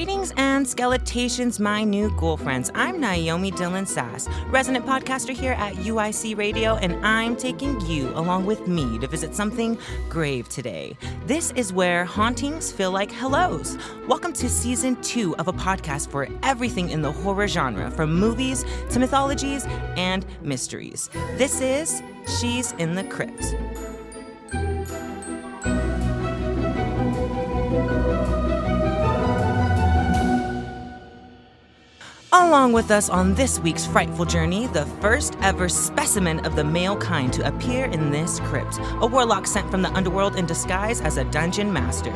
Greetings and skeletations, my new ghoul friends. I'm Naomi Dillon Sass, resident podcaster here at UIC Radio, and I'm taking you along with me to visit something grave today. This is where hauntings feel like hellos. Welcome to season 2 of a podcast for everything in the horror genre, from movies to mythologies and mysteries. This is She's in the Crypt. Along with us on this week's frightful journey, the first ever specimen of the male kind to appear in this crypt, a warlock sent from the underworld in disguise as a dungeon master,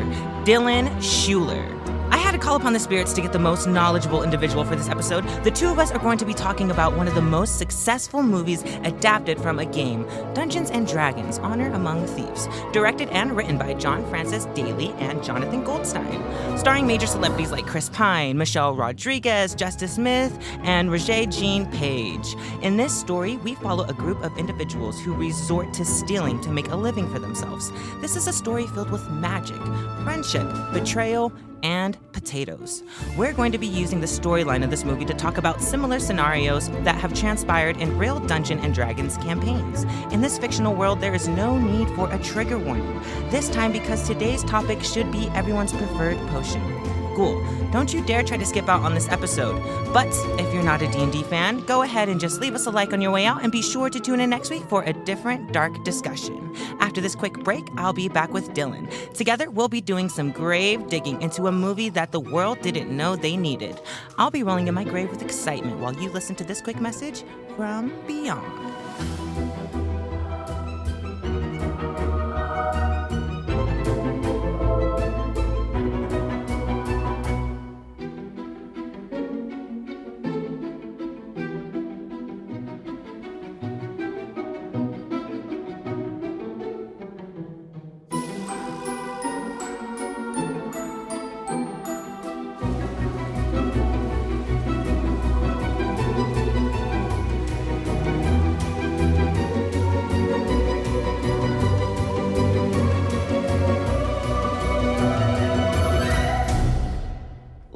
Dylan Schuler. I had to call upon the spirits to get the most knowledgeable individual for this episode. The two of us are going to be talking about one of the most successful movies adapted from a game, Dungeons & Dragons: Honor Among Thieves, directed and written by John Francis Daley and Jonathan Goldstein, starring major celebrities like Chris Pine, Michelle Rodriguez, Justice Smith, and Regé-Jean Page. In this story, we follow a group of individuals who resort to stealing to make a living for themselves. This is a story filled with magic, friendship, betrayal, and potatoes. We're going to be using the storyline of this movie to talk about similar scenarios that have transpired in real Dungeons & Dragons campaigns. In this fictional world, there is no need for a trigger warning. This time, because today's topic should be everyone's preferred potion. Ghoul, don't you dare try to skip out on this episode. But if you're not a D&D fan, go ahead and just leave us a like on your way out and be sure to tune in next week for a different dark discussion. After this quick break, I'll be back with Dylan. Together, we'll be doing some grave digging into a movie that the world didn't know they needed. I'll be rolling in my grave with excitement while you listen to this quick message from beyond.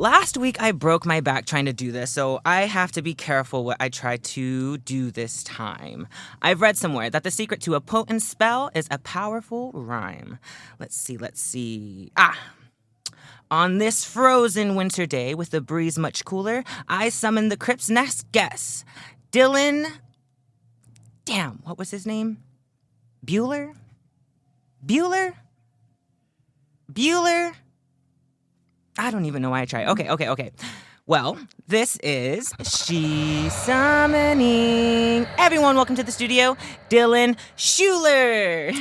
Last week, I broke my back trying to do this, so I have to be careful what I try to do this time. I've read somewhere that the secret to a potent spell is a powerful rhyme. Let's see. On this frozen winter day, with the breeze much cooler, I summon the crypt's next guest, Dylan... Damn, what was his name? Bueller? I don't even know why I tried. Okay. Well, this is She Summoning. Everyone, welcome to the studio, Dylan Schuler.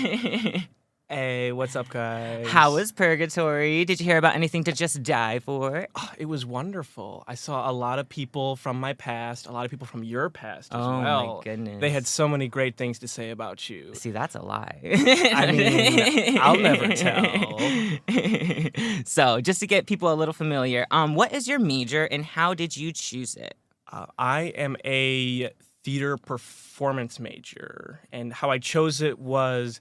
Hey, what's up, guys? How was Purgatory? Did you hear about anything to just die for? Oh, it was wonderful. I saw a lot of people from my past, a lot of people from your past as well. Oh, my goodness. They had so many great things to say about you. See, that's a lie. I mean, I'll never tell. So, just to get people a little familiar, what is your major and how did you choose it? I am a theater performance major, and how I chose it was...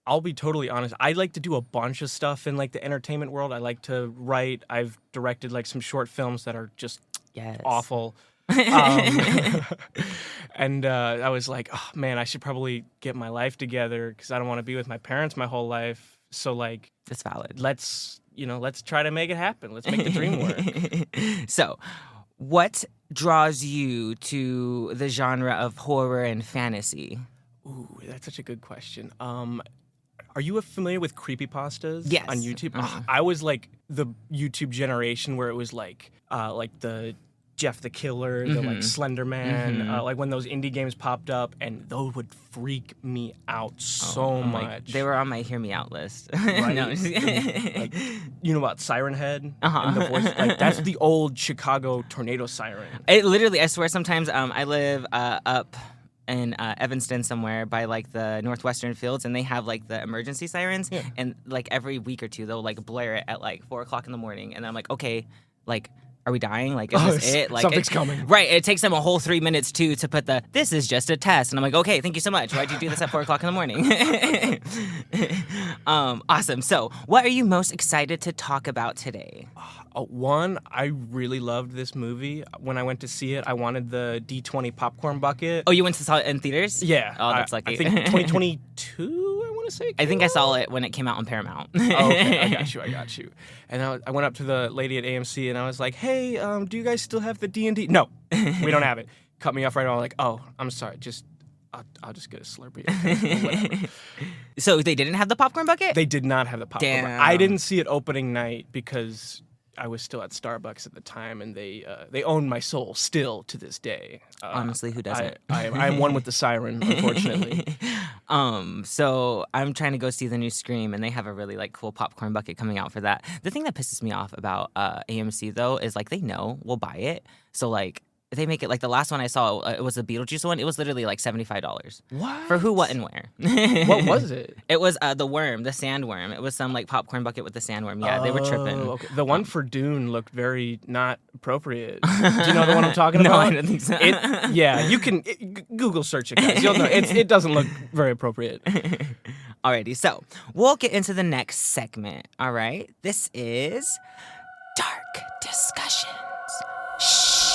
I'll be totally honest. I like to do a bunch of stuff in like the entertainment world. I like to write. I've directed like some short films that are just awful. And I was like, oh man, I should probably get my life together because I don't want to be with my parents my whole life. So like, that's valid. Let's try to make it happen. Let's make the dream work. So, what draws you to the genre of horror and fantasy? Ooh, that's such a good question. Are you familiar with creepypastas? Yes. On YouTube? Uh-huh. I was like the YouTube generation where it was like the Jeff the Killer, the like Slender Man, like when those indie games popped up, and those would freak me out so much. They were on my hear me out list. Right? No. Like, you know about Siren Head? Uh-huh. And the voice, like that's the old Chicago tornado siren. It literally, I swear, sometimes I live up in Evanston somewhere by like the Northwestern Fields, and they have like the emergency sirens, and like every week or two they'll like blare it at like 4:00 in the morning, and I'm like, okay, like, are we dying? Like, is this it? Like, something's coming. Right. It takes them a whole 3 minutes to put this is just a test. And I'm like, okay, thank you so much. Why'd you do this at 4:00 in the morning? Awesome. So, what are you most excited to talk about today? One, I really loved this movie. When I went to see it, I wanted the D20 popcorn bucket. Oh, you went to saw it in theaters? Yeah. Oh, that's lucky. I think 2022, I want to say. I think I saw it when it came out on Paramount. Oh, okay. I got you. And I went up to the lady at AMC and I was like, hey, do you guys still have the D&D? No, we don't have it. Cut me off right on. Like, oh, I'm sorry. I'll just get a Slurpee. Whatever. So they didn't have the popcorn bucket? They did not have the popcorn bucket. Damn. I didn't see it opening night because I was still at Starbucks at the time, and they own my soul still to this day. Honestly, who doesn't? I'm one with the siren, unfortunately. So I'm trying to go see the new Scream, and they have a really cool popcorn bucket coming out for that. The thing that pisses me off about AMC though is they know we'll buy it, so they make it the last one I saw. It was the Beetlejuice one. It was literally $75. What? For who, what, and where? What was it? It was the worm, the sandworm. It was some popcorn bucket with the sandworm. Yeah, they were tripping. Okay. The one for Dune looked very not appropriate. Do you know the one I'm talking about? No, I don't think so. You can Google search it, guys. You'll know. It doesn't look very appropriate. Alrighty, so we'll get into the next segment. All right, this is Dark Discussions. Shh.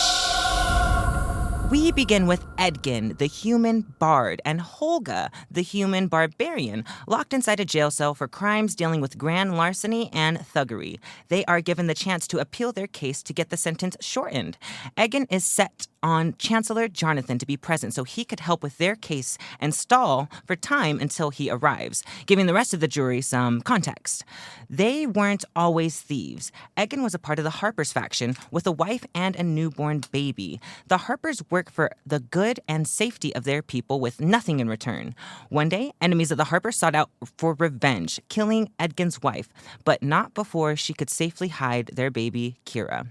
We begin with Edgin, the human bard, and Holga, the human barbarian, locked inside a jail cell for crimes dealing with grand larceny and thuggery. They are given the chance to appeal their case to get the sentence shortened. Edgin is set on Chancellor Jonathan to be present so he could help with their case and stall for time until he arrives, giving the rest of the jury some context. They weren't always thieves. Edgin was a part of the Harpers faction with a wife and a newborn baby. The Harpers work for the good and safety of their people with nothing in return. One day, enemies of the Harpers sought out for revenge, killing Edgin's wife, but not before she could safely hide their baby, Kira.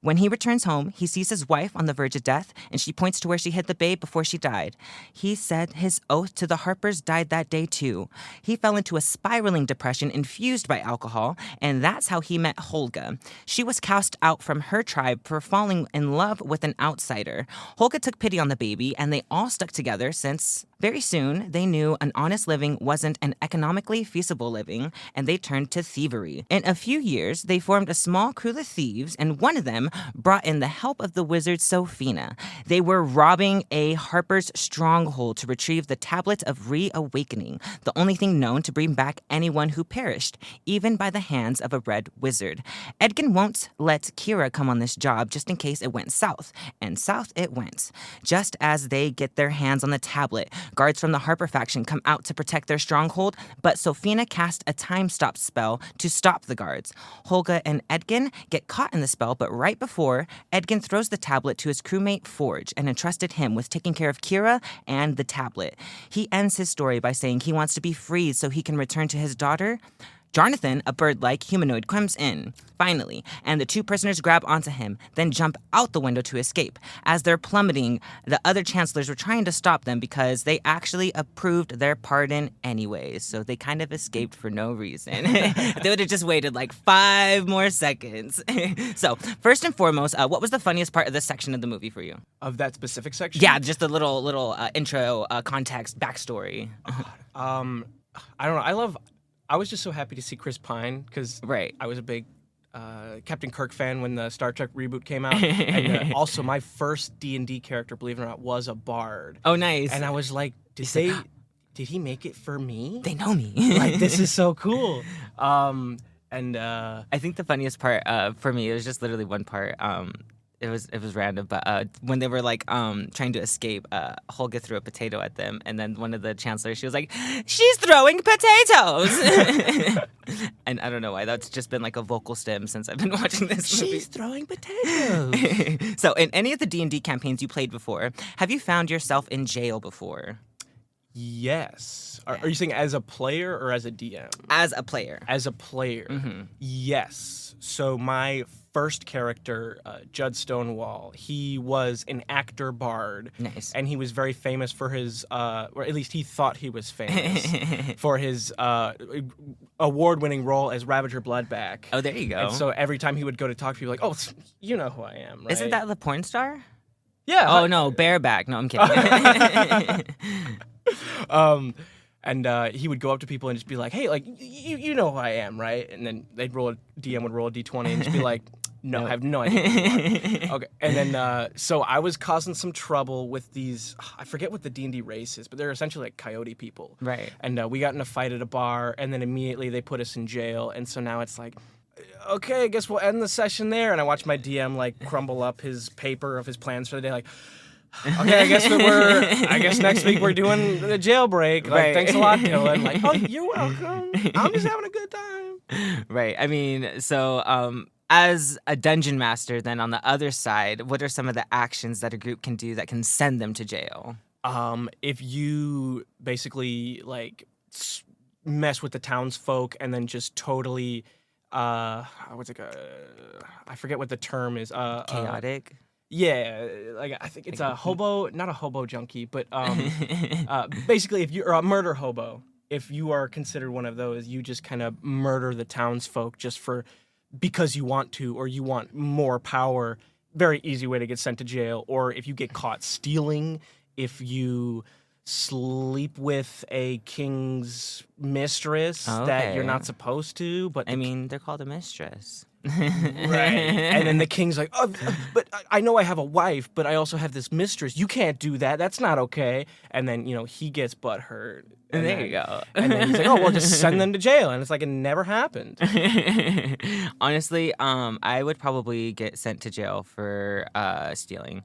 When he returns home, he sees his wife on the verge of death, and she points to where she hid the babe before she died. He said his oath to the Harpers died that day, too. He fell into a spiraling depression infused by alcohol, and that's how he met Holga. She was cast out from her tribe for falling in love with an outsider. Holga took pity on the baby, and they all stuck together since very soon they knew an honest living wasn't an economically feasible living, and they turned to thievery. In a few years, they formed a small crew of thieves, and one of them brought in the help of the wizard Sophina. They were robbing a Harper's stronghold to retrieve the Tablet of Reawakening, the only thing known to bring back anyone who perished, even by the hands of a red wizard. Edgin won't let Kira come on this job just in case it went south, and south it went. Just as they get their hands on the tablet, guards from the Harper faction come out to protect their stronghold, but Sophina cast a time stop spell to stop the guards. Holga and Edgin get caught in the spell, but right before, Edgin throws the tablet to his crewmate Forge and entrusted him with taking care of Kira and the tablet. He ends his story by saying he wants to be freed so he can return to his daughter. Jonathan, a bird-like humanoid, comes in, finally, and the two prisoners grab onto him, then jump out the window to escape. As they're plummeting, the other chancellors were trying to stop them because they actually approved their pardon anyways, so they kind of escaped for no reason. They would have just waited 5 more seconds. So, first and foremost, what was the funniest part of this section of the movie for you? Of that specific section? Yeah, just the little intro, context, backstory. I don't know. I was just so happy to see Chris Pine because Right. I was a big Captain Kirk fan when the Star Trek reboot came out. And also my first D&D character, believe it or not, was a bard. Oh, nice. And I was like, did he make it for me? They know me. This is so cool. I think the funniest part for me, it was just literally one part. It was random, but when they were trying to escape, Holga threw a potato at them, and then one of the chancellors, she was like, "She's throwing potatoes," and I don't know why. That's just been a vocal stem since I've been watching this movie. She's throwing potatoes. So, in any of the D&D campaigns you played before, have you found yourself in jail before? Yes. Are you saying as a player or as a DM? As a player. As a player. Mm-hmm. Yes. So my first character, Judd Stonewall, he was an actor bard. Nice. And he was very famous for his, or at least he thought he was famous, for his award-winning role as Ravager Bloodback. Oh, there you go. And so every time he would go to talk to people, oh, you know who I am, right? Isn't that the porn star? Yeah. Oh, no, Bareback. No, I'm kidding. And he would go up to people and just be like, "Hey, like you know who I am, right?" And then DM would roll a d20 and just be like, "No, Nope. I have no idea who you are." Okay, and then so I was causing some trouble with these. I forget what the D&D race is, but they're essentially like coyote people. Right. And we got in a fight at a bar, and then immediately they put us in jail. And so now it's like, okay, I guess we'll end the session there. And I watch my DM like crumble up his paper of his plans for the day, like. Okay, I guess next week we're doing the jailbreak. Like, Right. thanks a lot, Dylan. Like, oh, you're welcome. I'm just having a good time. Right. I mean, so as a dungeon master, then on the other side, what are some of the actions that a group can do that can send them to jail? If you basically like mess with the townsfolk and then just totally, what's it called? I forget what the term is. Chaotic. Yeah, like I think it's a hobo, not a hobo junkie, but basically if you're a murder hobo, if you are considered one of those, you just kind of murder the townsfolk just because you want to or you want more power. Very easy way to get sent to jail. Or if you get caught stealing, if you sleep with a king's mistress that you're not supposed to, but I mean, they're called a mistress. Right. And then the king's like, oh, but I know I have a wife, but I also have this mistress. You can't do that. That's not okay. And then, he gets butthurt. And there you go. And then he's like, oh, well, just send them to jail. And it's like, it never happened. Honestly, I would probably get sent to jail for stealing.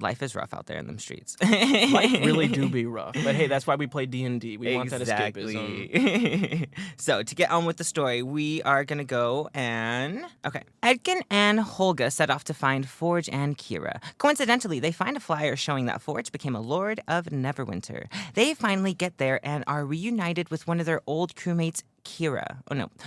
Life is rough out there in them streets. Life really do be rough. But hey, that's why we play D&D. We want that escapism. So to get on with the story, we are going to go and... Okay. Edkin and Holga set off to find Forge and Kira. Coincidentally, they find a flyer showing that Forge became a Lord of Neverwinter. They finally get there and are reunited with one of their old crewmates,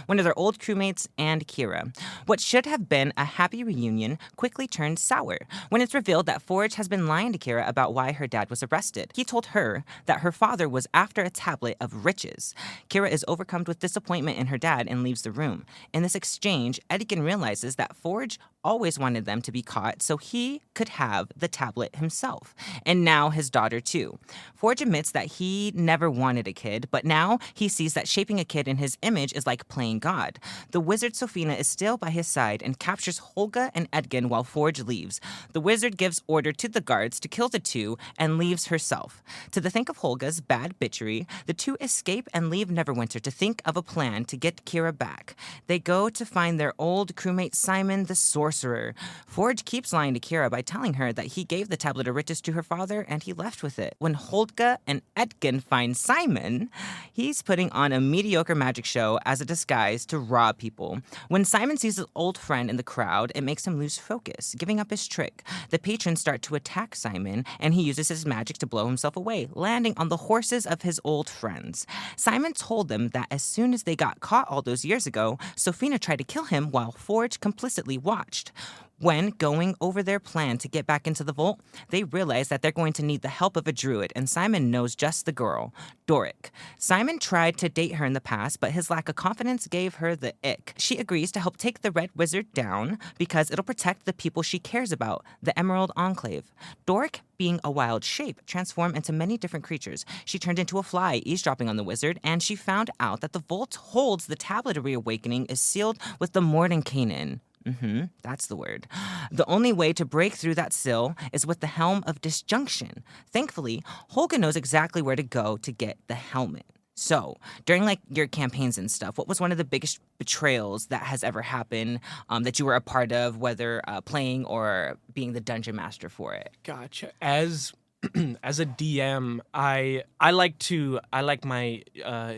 one of their old crewmates and Kira. What should have been a happy reunion quickly turned sour when it's revealed that Forge has been lying to Kira about why her dad was arrested. He told her that her father was after a tablet of riches. Kira is overcome with disappointment in her dad and leaves the room. In this exchange, Edkin realizes that Forge always wanted them to be caught so he could have the tablet himself, and now his daughter too. Forge admits that he never wanted a kid, but now he sees that shaping a kid in his image is like playing God. The wizard Sofina is still by his side and captures Holga and Edgin while Forge leaves. The wizard gives order to the guards to kill the two and leaves herself. To the think of Holga's bad bitchery, the two escape and leave Neverwinter to think of a plan to get Kira back. They go to find their old crewmate Simon the sorcerer. Forge keeps lying to Kira by telling her that he gave the tablet of riches to her father and he left with it. When Holga and Edgin find Simon, he's putting on a mediocre magic show as a disguise to rob people. When Simon sees his old friend in the crowd, it makes him lose focus, giving up his trick. The patrons start to attack Simon, and he uses his magic to blow himself away, landing on the horses of his old friends. Simon told them that as soon as they got caught all those years ago, Sofina tried to kill him while Forge complicitly watched. When going over their plan to get back into the vault, they realize that they're going to need the help of a druid, and Simon knows just the girl, Doric. Simon tried to date her in the past, but his lack of confidence gave her the ick. She agrees to help take the Red Wizard down because it'll protect the people she cares about, the Emerald Enclave. Doric, being a wild shape, transformed into many different creatures. She turned into a fly, eavesdropping on the wizard, and she found out that the vault holds the Tablet of Reawakening is sealed with the Mordenkainen. That's the word. The only way to break through that seal is with the Helm of Disjunction. Thankfully, Holga knows exactly where to go to get the helmet. So, during your campaigns and stuff, what was one of the biggest betrayals that has ever happened that you were a part of, whether playing or being the dungeon master for it? Gotcha. As a DM, I like my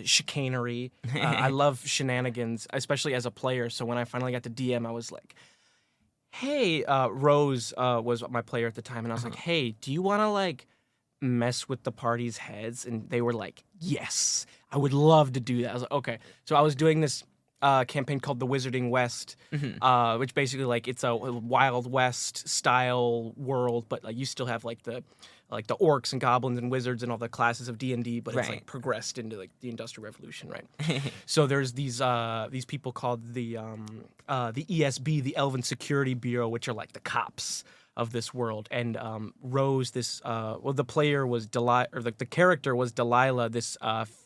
chicanery. I love shenanigans, especially as a player. So when I finally got to DM, I was like, "Hey, Rose was my player at the time, and I was like, hey, do you want to mess with the party's heads?" And they were like, "Yes, I would love to do that." I was like, "Okay." So I was doing this campaign called The Wizarding West, which basically it's a Wild West style world, but you still have the orcs and goblins and wizards and all the classes of D&D, but it's progressed into the Industrial Revolution, right? So there's these people called the ESB, the Elven Security Bureau, which are the cops of this world. And Rose, this the player was the character was Delilah, this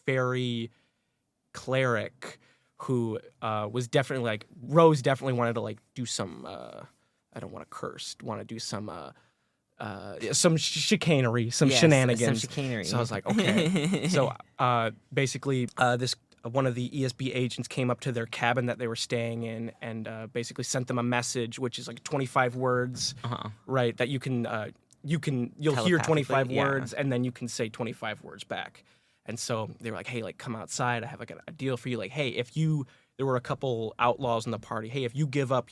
fairy cleric who was definitely like Rose definitely wanted to like do some I don't want to curse, want to do some chicanery, some shenanigans. Some chicanery. So I was like, okay. So basically, this one of the ESB agents came up to their cabin that they were staying in and basically sent them a message, which is like 25 words, right? That you'll hear 25 words and then you can say 25 words back. And so they were like, hey, like come outside. I have like a deal for you. Like, hey, there were a couple outlaws in the party. Hey, if you give up,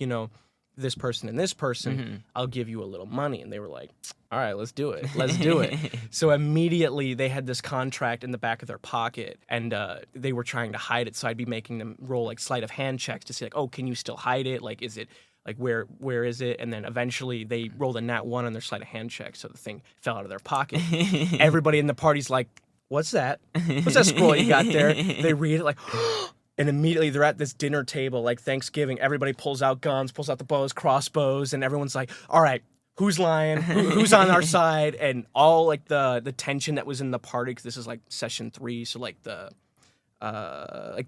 this person and this person, I'll give you a little money. And they were like, all right, let's do it. Let's do it. So immediately they had this contract in the back of their pocket and they were trying to hide it. So I'd be making them roll like sleight of hand checks to see like, oh, can you still hide it? Like, is it like, where is it? And then eventually they rolled a nat 1 on their sleight of hand check. So the thing fell out of their pocket. Everybody in the party's like, what's that? What's that scroll you got there? They read it like, and immediately they're at this dinner table, like Thanksgiving. Everybody pulls out guns, pulls out the bows, crossbows, and everyone's like, all right, who's lying? Who's on our side? And all like the tension that was in the party, because this is like session 3, so like the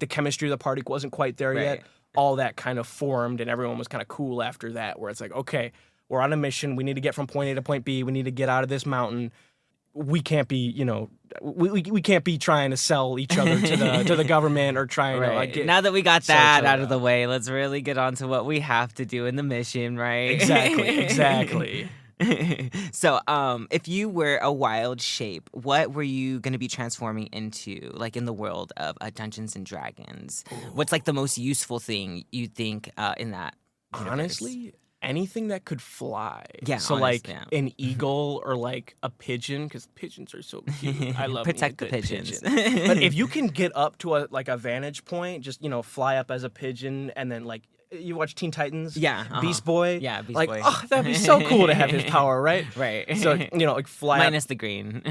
chemistry of the party wasn't quite there yet. All that kind of formed, and everyone was kind of cool after that, where it's like, okay, we're on a mission. We need to get from point A to point B. We need to get out of this mountain. We can't be, we can't be trying to sell each other to the government or trying to like get. Now that we got that out of the way, let's really get on to what we have to do in the mission, right? Exactly. So, if you were a wild shape, what were you going to be transforming into, like in the world of Dungeons and Dragons? Ooh. What's like the most useful thing you think in that universe? Honestly, anything that could fly. Yeah. So like an eagle or like a pigeon, because pigeons are so cute. I love protect the pigeons. Pigeon. But if you can get up to a vantage point, just fly up as a pigeon, and then like you watch Teen Titans, Beast Boy, Beast like, Boy. Oh, that'd be so cool to have his power, right? Right. So like fly minus up. the green.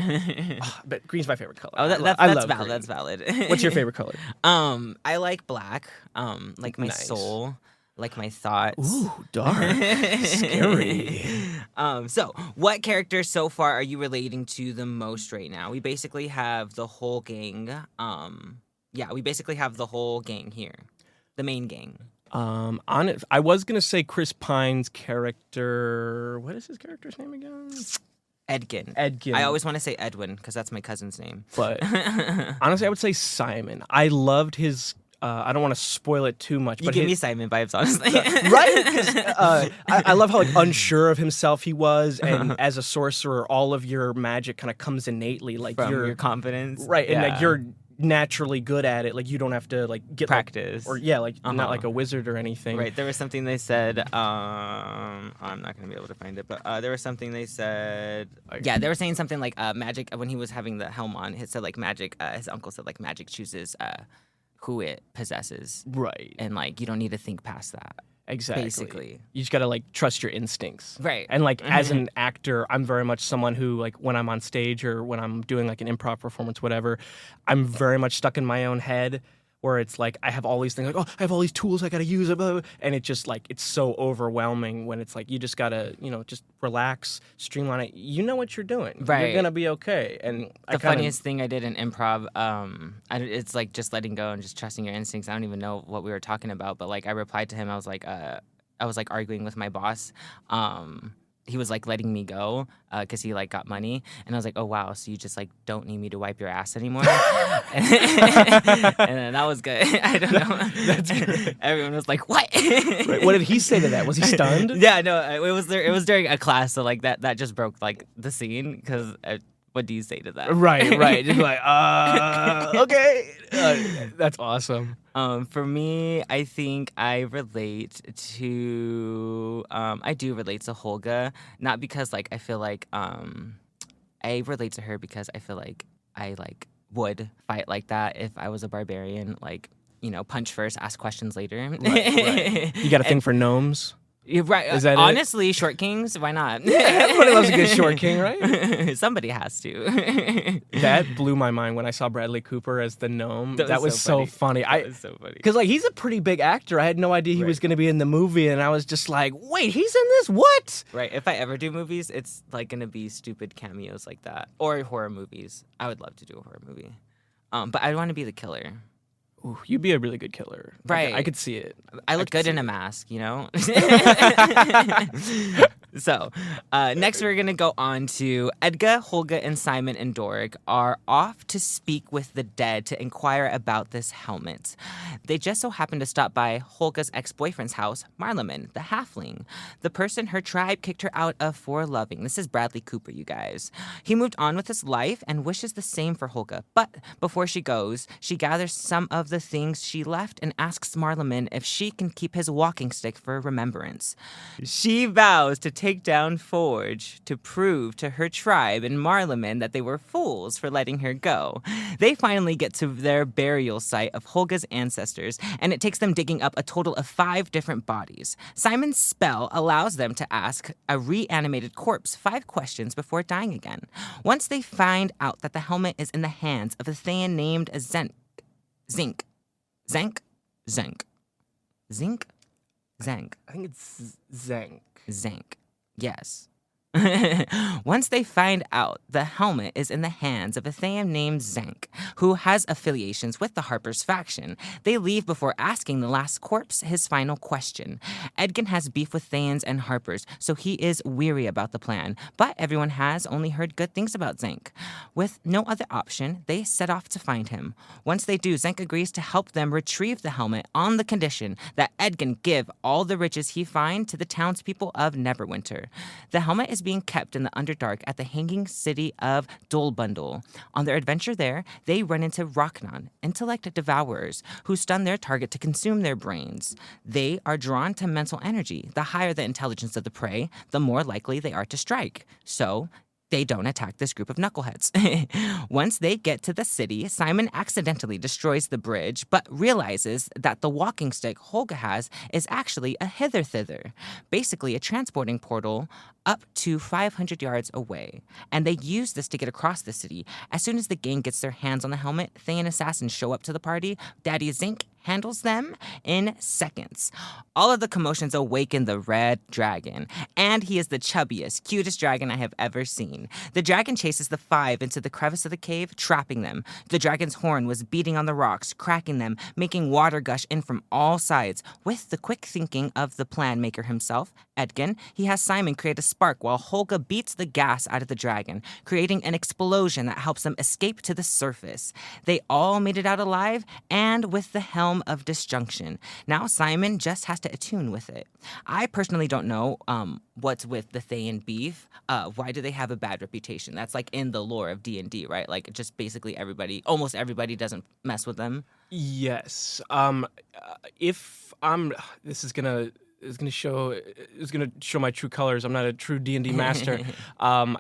But green's my favorite color. Oh, that's valid. Green. That's valid. What's your favorite color? I like black. Like my soul. Like my thoughts. Ooh, dark. Scary. So, what character so far are you relating to the most right now? We basically have the whole gang. We basically have the whole gang here. The main gang. I was going to say Chris Pine's character. What is his character's name again? Edgin. I always want to say Edwin because that's my cousin's name. But honestly, I would say Simon. I loved his... I don't want to spoil it too much. But give me Simon vibes, honestly. Right? Because I love how like unsure of himself he was, and as a sorcerer, all of your magic kind of comes innately, like from your confidence, right? And like you're naturally good at it. Like you don't have to like get practice, not like a wizard or anything. Right? There was something they said. I'm not gonna be able to find it, but there was something they said. They were saying something like magic when he was having the helm on. It said like magic. His uncle said like magic chooses who it possesses. Right. And, like, you don't need to think past that. Exactly. Basically. You just got to, like, trust your instincts. Right. And, like, as an actor, I'm very much someone who, like, when I'm on stage or when I'm doing, like, an improv performance, whatever, I'm very much stuck in my own head where it's, like, I have all these things, like, oh, I have all these tools I got to use, and it just, like, it's so overwhelming when it's, like, you just got to, just relax, streamline it. You know what you're doing. Right. You're going to be okay. And the funniest thing I did in improv, it's, like, just letting go and just trusting your instincts. I don't even know what we were talking about, but, like, I replied to him. I was, like, arguing with my boss. He was, like, letting me go because he, like, got money. And I was like, oh, wow, so you just, like, don't need me to wipe your ass anymore? And then that was good. I don't know. That's great. Everyone was like, what? Right. What did he say to that? Was he stunned? Yeah, no, it was during a class, so, like, that just broke, like, the scene because... what do you say to that? Right. Just like, okay. That's awesome. For me, I think I relate to, I do relate to Holga, not because, like, I feel like, I relate to her because I feel like I, like, would fight like that if I was a barbarian, like, punch first, ask questions later. Right. You got a thing for gnomes? You're right. Is that Honestly, Short Kings, why not? Everybody loves a good short king, right? Somebody has to. That blew my mind when I saw Bradley Cooper as the gnome. That was so funny. That was so funny. Because, like, he's a pretty big actor. I had no idea he was going to be in the movie, and I was just like, wait, he's in this? What? Right. If I ever do movies, it's, like, going to be stupid cameos like that. Or horror movies. I would love to do a horror movie. But I want to be the killer. Ooh, you'd be a really good killer. Right. I could see it. I look good in a mask, you know? So, next we're going to go on to Edgar, Holga, and Simon and Dorg are off to speak with the dead to inquire about this helmet. They just so happen to stop by Holga's ex-boyfriend's house, Marleman, the halfling, the person her tribe kicked her out of for loving. This is Bradley Cooper, you guys. He moved on with his life and wishes the same for Holga. But before she goes, she gathers some of the things she left and asks Marleman if she can keep his walking stick for remembrance. She vows to take down Forge to prove to her tribe and Marleman that they were fools for letting her go. They finally get to their burial site of Holga's ancestors, and it takes them digging up a total of 5 different bodies. Simon's spell allows them to ask a reanimated corpse 5 questions before dying again. Once they find out that the helmet is in the hands of a Thayan named Zenk. I think it's Zank. Zank. Yes. Once they find out the helmet is in the hands of a Thayan named Zank, who has affiliations with the Harper's faction, they leave before asking the last corpse his final question. Edgin has beef with Thayans and Harpers, so he is weary about the plan, but everyone has only heard good things about Zank. With no other option, they set off to find him. Once they do, Zank agrees to help them retrieve the helmet on the condition that Edgin give all the riches he finds to the townspeople of Neverwinter. The helmet is being kept in the Underdark at the hanging city of Dolbundle. On their adventure there, they run into Rocknon, intellect devourers, who stun their target to consume their brains. They are drawn to mental energy. The higher the intelligence of the prey, the more likely they are to strike. So, they don't attack this group of knuckleheads. Once they get to the city, Simon accidentally destroys the bridge, but realizes that the walking stick Holga has is actually a hither-thither, basically a transporting portal up to 500 yards away. And they use this to get across the city. As soon as the gang gets their hands on the helmet, Thayan assassins show up to the party. Daddy Zinc handles them in seconds. All of the commotions awaken the red dragon, and he is the chubbiest, cutest dragon I have ever seen. The dragon chases the 5 into the crevice of the cave, trapping them. The dragon's horn was beating on the rocks, cracking them, making water gush in from all sides. With the quick thinking of the plan maker himself, Edgin, he has Simon create a spark while Holga beats the gas out of the dragon, creating an explosion that helps them escape to the surface. They all made it out alive, and with the helm of disjunction. Now Simon just has to attune with it. I personally don't know what's with the Thayan beef. Why do they have a bad reputation? That's like in the lore of D&D, right? Like just basically almost everybody doesn't mess with them. Yes. This is gonna show my true colors. I'm not a true D&D master.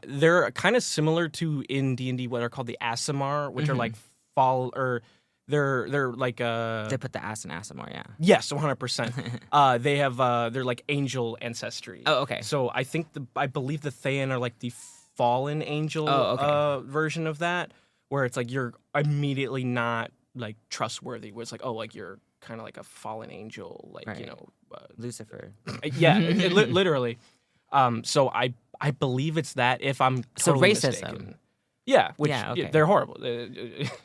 They're kind of similar to in D&D what are called the Aasimar, which are like they're like They put the ass in Aasimar, yeah. Yes, 100%. They have they're like angel ancestry. Oh, okay. So I believe the Thayan are like the fallen angel version of that, where it's like you're immediately not like trustworthy. Where it's like, oh, like you're kind of like a fallen angel, like right. you know, Lucifer. Yeah, literally. So I believe it's that. If I'm totally mistaken. Yeah, okay. They're horrible.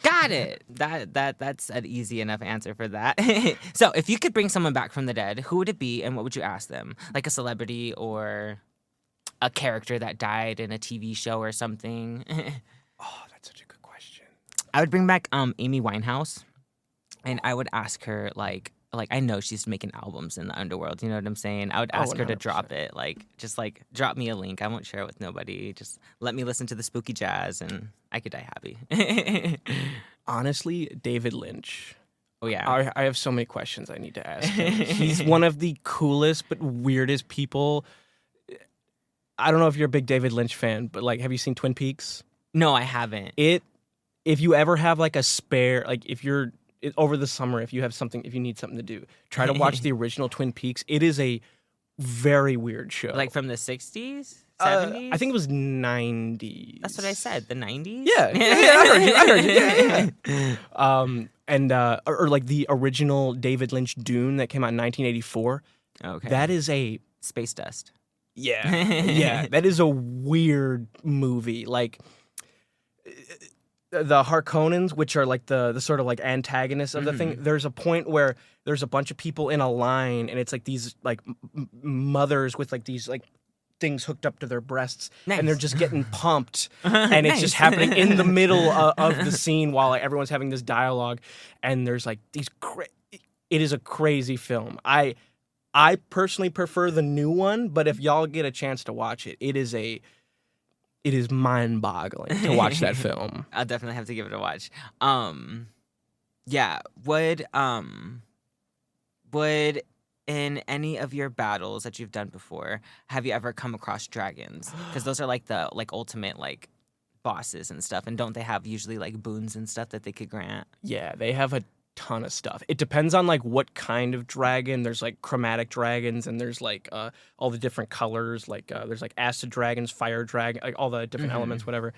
Got it. That's an easy enough answer for that. So, if you could bring someone back from the dead, who would it be, and what would you ask them? Like a celebrity or a character that died in a TV show or something? Oh, that's such a good question. I would bring back Amy Winehouse, and I would ask her like I know she's making albums in the underworld, you know what I'm saying? I would ask her to drop it, just drop me a link. I won't share it with nobody. Just let me listen to the spooky jazz and I could die happy. Honestly, David Lynch. Oh yeah. I have so many questions I need to ask him. He's one of the coolest but weirdest people. I don't know if you're a big David Lynch fan, but like have you seen Twin Peaks? No, I haven't. If you ever have like a spare, like if you're over the summer, if you need something to do, try to watch the original Twin Peaks. It is a very weird show. Like from the 60s? 70s? I think it was 90s. That's what I said. The 90s? Yeah, I heard you. Yeah. Or like the original David Lynch Dune that came out in 1984. Okay. That is a Space Dust. yeah. That is a weird movie. Like the Harkonnens, which are like the sort of like antagonists of the thing. There's a point where there's a bunch of people in a line, and it's like these like mothers with like these like things hooked up to their breasts, and they're just getting pumped, and it's just happening in the middle of the scene while like, everyone's having this dialogue, and there's like these. It is a crazy film. I personally prefer the new one, but if y'all get a chance to watch it, it is mind-boggling to watch that film. I'll definitely have to give it a watch. Yeah. Would in any of your battles that you've done before, have you ever come across dragons? Because those are like the ultimate like bosses and stuff. And don't they have usually like boons and stuff that they could grant? Yeah, they have a ton of stuff. It depends on like what kind of dragon. There's like chromatic dragons, and there's like all the different colors. Like there's like acid dragons, fire dragon, like all the different elements, whatever.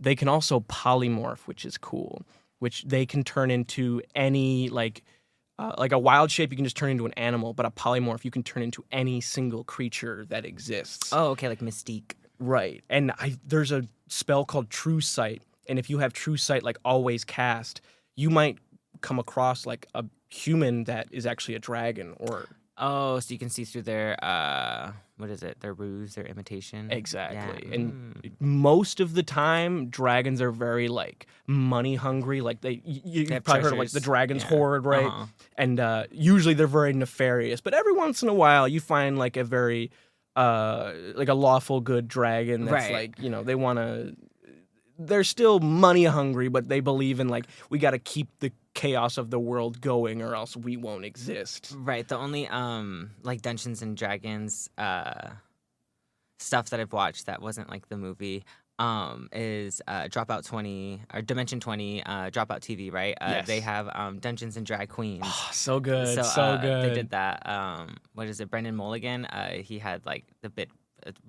They can also polymorph, which is cool. Which they can turn into any like a wild shape. You can just turn into an animal, but a polymorph you can turn into any single creature that exists. Oh, okay, like Mystique. Right. And there's a spell called True Sight, and if you have True Sight like always cast, you might come across like a human that is actually a dragon. Or so you can see through their what is it, their ruse, their imitation. Exactly. Yeah. And most of the time dragons are very like money hungry. Like you've probably heard of like the dragon's hoard, right? And usually they're very nefarious, but every once in a while you find like a very like a lawful good dragon that's like, you know, they're still money hungry, but they believe in like, we got to keep the chaos of the world going or else we won't exist. Right. The only like Dungeons and Dragons stuff that I've watched that wasn't like the movie is Dropout 20 or Dimension 20 Dropout TV, right? Yes. They have Dungeons and Drag Queens. Oh, so good. So good. They did that. What is it? Brendan Mulligan. He had like the bit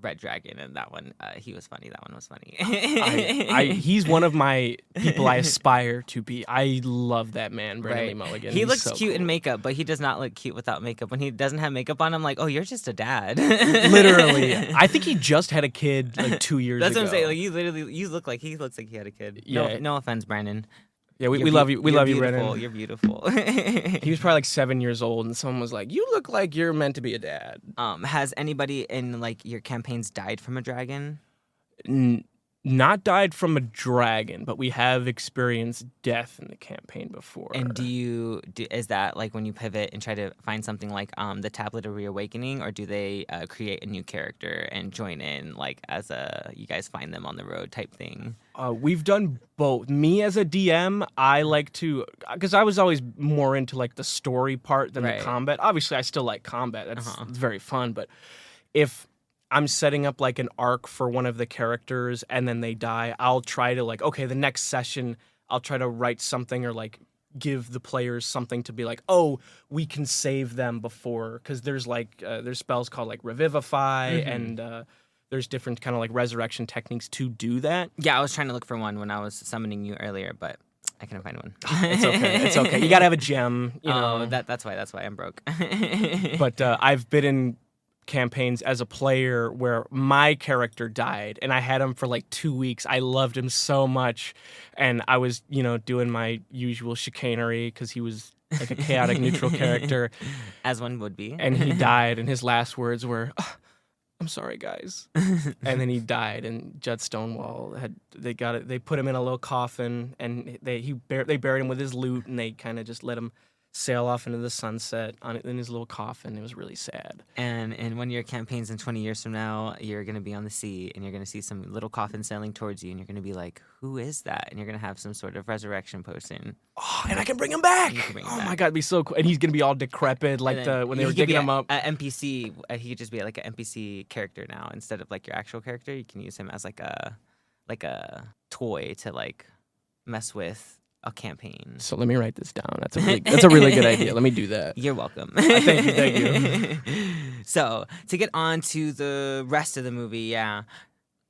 Red Dragon, and that one he was funny. That one was funny. He's one of my people I aspire to be. I love that man, Brendan Lee Mulligan. He looks so cute cool. in makeup, but he does not look cute without makeup. When he doesn't have makeup on, I'm like, oh, you're just a dad. Literally. I think he just had a kid like 2 years ago. That's what I'm saying. Like, you look like he looks like he had a kid. Yeah. No offense, Brandon. Yeah, we love you. We love you, Brennan. You're beautiful. He was probably like 7 years old, and someone was like, "You look like you're meant to be a dad." Has anybody in like your campaigns died from a dragon? Not died from a dragon, but we have experienced death in the campaign before. And is that like when you pivot and try to find something like the Tablet of Reawakening, or do they create a new character and join in like as you guys find them on the road type thing? We've done both. Me as a DM, I like to, because I was always more into like the story part than the combat. Obviously, I still like combat. That's very fun. But if I'm setting up like an arc for one of the characters and then they die, I'll try to like, okay, the next session, I'll try to write something or like give the players something to be like, oh, we can save them before. Because there's like, there's spells called like Revivify and there's different kind of like resurrection techniques to do that. Yeah, I was trying to look for one when I was summoning you earlier, but I couldn't find one. It's okay. It's okay. You got to have a gem, you know. That's why I'm broke. But I've been in campaigns as a player where my character died and I had him for like 2 weeks. I loved him so much, and I was, you know, doing my usual chicanery because he was like a chaotic neutral character, as one would be. And he died, and his last words were, "I'm sorry, guys." And then he died, and Judd Stonewall they put him in a little coffin, and they buried him with his loot, and they kind of just let him sail off into the sunset in his little coffin. It was really sad. And when your campaign's in 20 years from now, you're going to be on the sea, and you're going to see some little coffin sailing towards you, and you're going to be like, who is that? And you're going to have some sort of resurrection potion. Oh, and I can bring him back! My God, it'd be so cool. And he's going to be all decrepit, like when they were digging him up. An NPC, he could just be like an NPC character now. Instead of like your actual character, you can use him as like a toy to like mess with a campaign. So let me write this down. That's a really good idea. Let me do that. You're welcome. Thank you. So, to get on to the rest of the movie, yeah.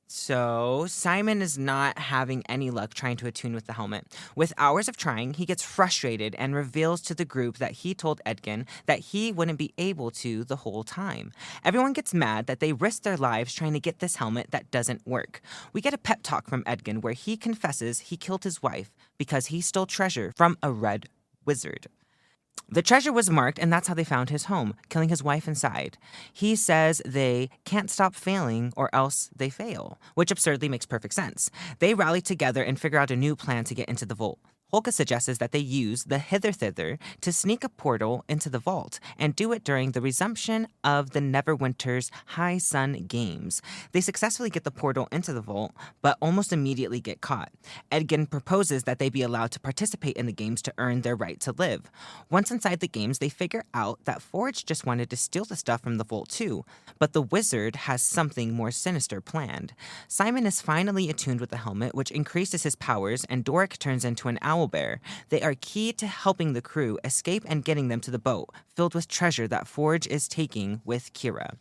So, Simon is not having any luck trying to attune with the helmet. With hours of trying, he gets frustrated and reveals to the group that he told Edgin that he wouldn't be able to the whole time. Everyone gets mad that they risked their lives trying to get this helmet that doesn't work. We get a pep talk from Edgin where he confesses he killed his wife because he stole treasure from a red wizard. The treasure was marked, and that's how they found his home, killing his wife inside. He says they can't stop failing or else they fail, which absurdly makes perfect sense. They rally together and figure out a new plan to get into the vault. Holga suggests that they use the Hither Thither to sneak a portal into the vault and do it during the resumption of the Neverwinter's High Sun Games. They successfully get the portal into the vault, but almost immediately get caught. Edgin proposes that they be allowed to participate in the games to earn their right to live. Once inside the games, they figure out that Forge just wanted to steal the stuff from the vault too, but the wizard has something more sinister planned. Simon is finally attuned with the helmet, which increases his powers, and Doric turns into an owlbear. They are key to helping the crew escape and getting them to the boat, filled with treasure that Forge is taking with Kira.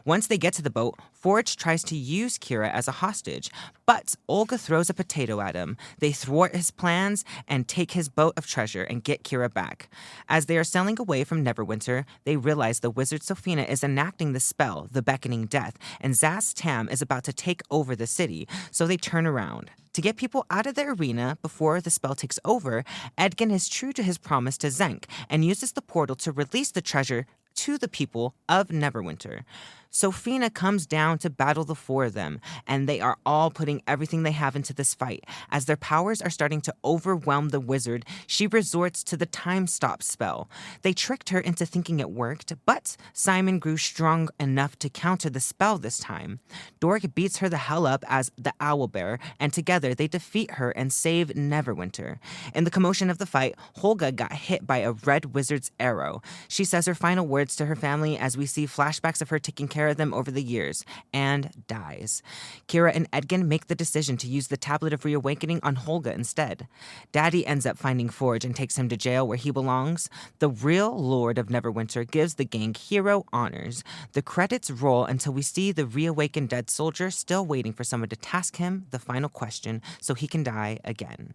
Once they get to the boat, Forge tries to use Kira as a hostage, but Olga throws a potato at him. They thwart his plans and take his boat of treasure and get Kira back. As they are sailing away from Neverwinter, they realize the wizard Sofina is enacting the spell, the Beckoning Death, and Zaz Tam is about to take over the city, so they turn around. To get people out of the arena before the spell takes over, Edgin is true to his promise to Zenk and uses the portal to release the treasure to the people of Neverwinter. Sofina comes down to battle the four of them, and they are all putting everything they have into this fight. As their powers are starting to overwhelm the wizard, she resorts to the time stop spell. They tricked her into thinking it worked, but Simon grew strong enough to counter the spell this time. Doric beats her the hell up as the Owlbear, and together they defeat her and save Neverwinter. In the commotion of the fight, Holga got hit by a red wizard's arrow. She says her final words to her family as we see flashbacks of her taking care of them over the years, and dies. Kira and Edgin make the decision to use the Tablet of Reawakening on Holga instead. Daddy ends up finding Forge and takes him to jail where he belongs. The real Lord of Neverwinter gives the gang hero honors. The credits roll until we see the reawakened dead soldier still waiting for someone to task him the final question so he can die again.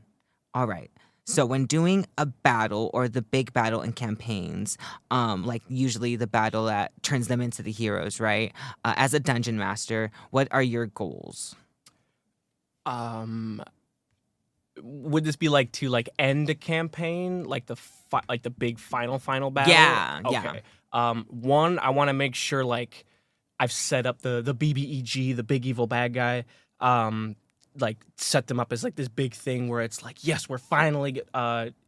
All right. So when doing a battle or the big battle in campaigns, like usually the battle that turns them into the heroes, right? As a dungeon master, what are your goals? Would this be like to like end a campaign, like the big final battle? Yeah, okay. One, I want to make sure like I've set up the BBEG, the big evil bad guy. Like set them up as like this big thing where it's like, yes, we're finally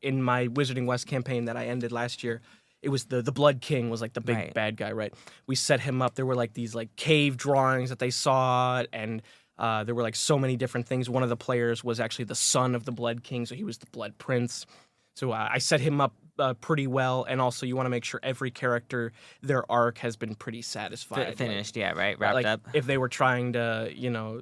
in my Wizarding West campaign that I ended last year. It was the Blood King was like the big bad guy, right? We set him up. There were like these like cave drawings that they saw, and there were like so many different things. One of the players was actually the son of the Blood King, so he was the Blood Prince. So I set him up pretty well, and also you want to make sure every character, their arc has been pretty satisfied. Finished, yeah, right? Wrapped like, up. If they were trying to,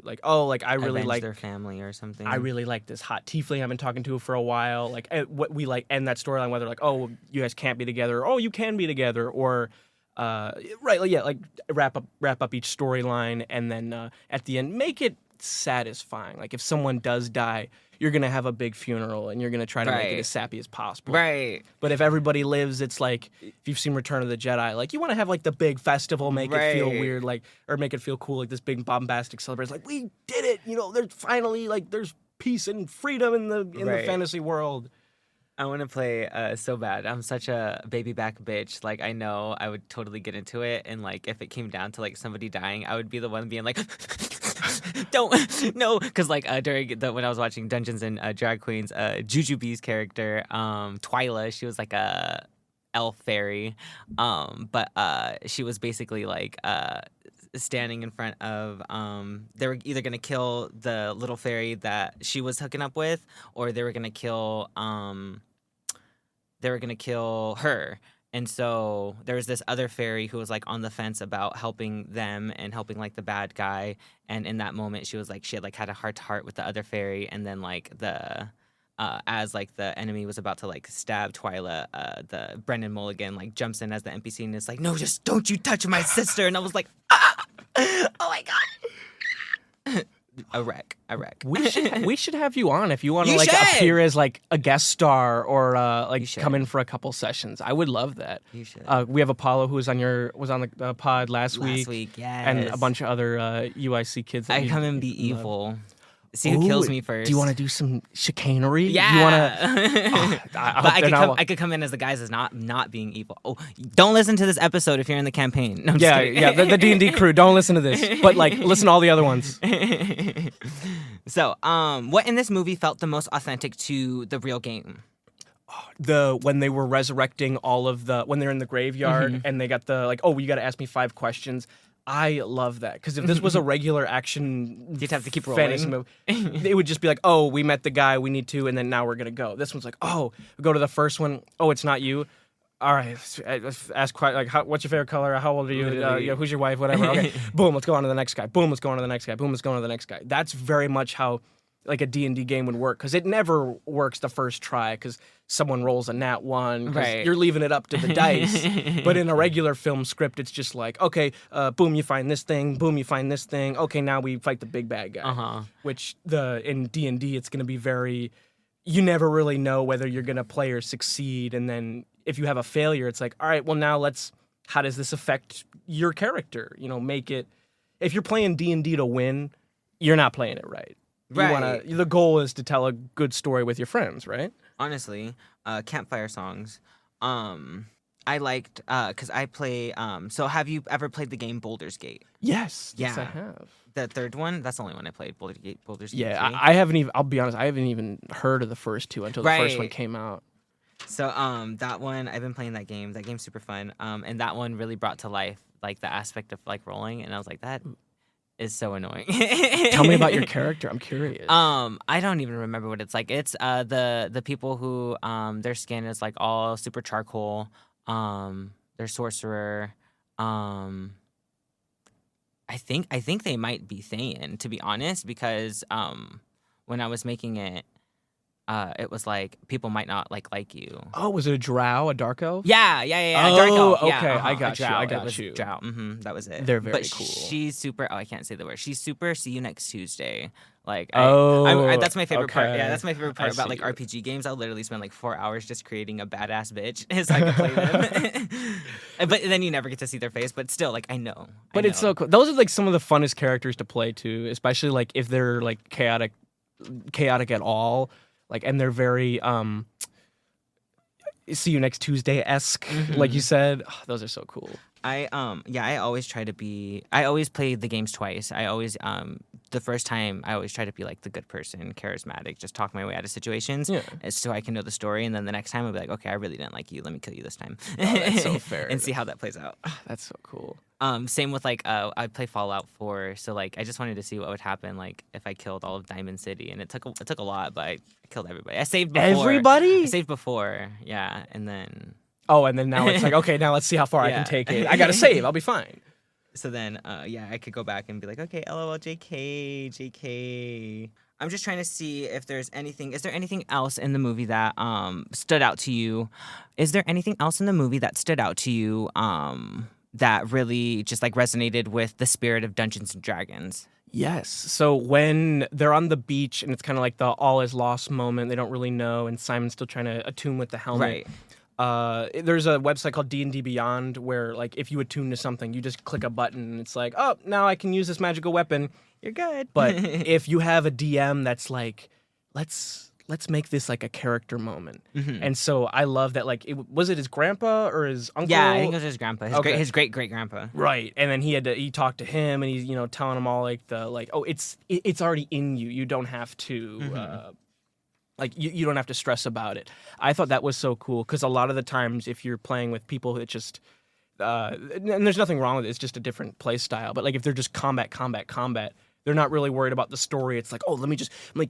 like, oh, like I really like their family or something. I really like this hot tiefling I've been talking to for a while. Like, what we like end that storyline, whether like, oh, you guys can't be together, or, oh, you can be together, or right, like, yeah, like wrap up each storyline, and then at the end make it satisfying. Like if someone does die, you're gonna have a big funeral and you're gonna try to make it as sappy as possible. Right. But if everybody lives, it's like if you've seen Return of the Jedi, like you want to have like the big festival, make it feel weird, like, or make it feel cool, like this big bombastic celebration. Like we did it, there's finally like there's peace and freedom in the fantasy world. I want to play so bad. I'm such a baby back bitch. Like, I know I would totally get into it. And, like, if it came down to, like, somebody dying, I would be the one being like, don't, no. Because, like, when I was watching Dungeons and Drag Queens, Jujubee's character, Twyla, she was, like, a elf fairy. But she was basically, like, standing in front of they were either gonna kill the little fairy that she was hooking up with, or they were gonna kill her. And so there was this other fairy who was like on the fence about helping them and helping like the bad guy, and in that moment she was like, she had like had a heart to heart with the other fairy, and then like the as like the enemy was about to like stab Twyla, the Brendan Mulligan like jumps in as the NPC and is like, "No, just don't you touch my sister!" And I was like, "Ah! Oh my god!" A wreck. We should have you on if you want to You like should! appear as like a guest star or like should. come in for a couple sessions. I would love that. You should. We have Apollo who was on the pod last week. Last week, yes. And a bunch of other UIC kids. That I we come and be love. evil. See who kills me first. Do you want to do some chicanery? Yeah. You want to? I could come in as the guys as not being evil. Oh, don't listen to this episode if you're in the campaign. No, I'm just kidding. Yeah. The D&D crew. Don't listen to this, but like listen to all the other ones. So, what in this movie felt the most authentic to the real game? When they were resurrecting when they're in the graveyard and they got the like, oh, you got to ask me 5 questions. I love that because if this was a regular action, You'd have to keep fantasy rolling. movie, it would just be like, oh, we met the guy, we need to, and then now we're gonna go. This one's like, oh, we go to the first one. Oh, it's not you. All right, ask quite like, what's your favorite color? How old are you? Who's your wife? Whatever. Okay, boom, let's go on to the next guy. Boom, let's go on to the next guy. Boom, let's go on to the next guy. That's very much how like a D&D game would work because it never works the first try because someone rolls a nat 1 Right. you're leaving it up to the dice. But in a regular film script, it's just like, okay, boom, you find this thing, boom, you find this thing. Okay, now we fight the big bad guy. Which in D&D, it's going to be very, you never really know whether you're going to play or succeed. And then if you have a failure, it's like, all right, well now how does this affect your character? Make it, if you're playing D&D to win, you're not playing it right. Right. The goal is to tell a good story with your friends, right? Honestly, campfire songs. I liked because I play. So have you ever played the game Baldur's Gate? Yes. Yeah. Yes, I have. The third one? That's the only one I played. Baldur's Gate. Yeah, 3. I haven't even. I'll be honest. I haven't even heard of the first 2 until the first one Right. came out. So that one I've been playing that game. That game's super fun. And that one really brought to life like the aspect of like rolling, and I was like, that is so annoying. Tell me about your character. I'm curious. I don't even remember what it's like. It's the people who their skin is like all super charcoal. They're sorcerer. I think they might be Thayan, to be honest, because when I was making it, it was like people might not like you. Oh, was it a drow, a darko? Yeah. Oh, Dark elf. okay, Yeah, I a got you, drow. I It got was you. Drow. That was it. They're very but cool. She's super. Oh, I can't say the word. She's super. See you next Tuesday. Like, that's my favorite part. okay. Yeah, that's my favorite part I about see. like RPG games. I'll literally spend like 4 hours just creating a badass bitch so I can play them. But then you never get to see their face. But still, like, I know. But it's so cool. Those are like some of the funnest characters to play too, especially like if they're like chaotic at all. Like, and they're very see you next Tuesday-esque, like you said. Oh, those are so cool. I always try to be. I always play the games twice. I always the first time I always try to be like the good person, charismatic, just talk my way out of situations, so I can know the story. And then the next time I'll be like, okay, I really didn't like you. Let me kill you this time. Oh, that's so fair. And see how that plays out. That's so cool. Same with like I play Fallout 4, so like I just wanted to see what would happen like if I killed all of Diamond City, and it took a lot, but I killed everybody. I saved before. Everybody? I saved before, yeah, and then. Oh, and then now it's like, okay, now let's see how far I can take it. I gotta save. I'll be fine. So then, I could go back and be like, okay, LOL, JK. I'm just trying to see if there's anything. Is there anything else in the movie that stood out to you? Is there anything else in the movie that stood out to you that really just like resonated with the spirit of Dungeons and Dragons? Yes. So when they're on the beach and it's kind of like the all is lost moment, they don't really know, and Simon's still trying to attune with the helmet. Right. There's a website called D&D Beyond where, like, if you attune to something, you just click a button and it's like, oh, now I can use this magical weapon. You're good. But if you have a DM that's like, let's make this like a character moment. And so I love that. Like, was it his grandpa or his uncle? Yeah, I think it was his grandpa. His great grandpa. Right, and then he talked to him, and he's telling him all it's already in you. You don't have to. You don't have to stress about it. I thought that was so cool because a lot of the times if you're playing with people that just, and there's nothing wrong with it, it's just a different play style. But like if they're just combat, they're not really worried about the story. It's like, oh, let me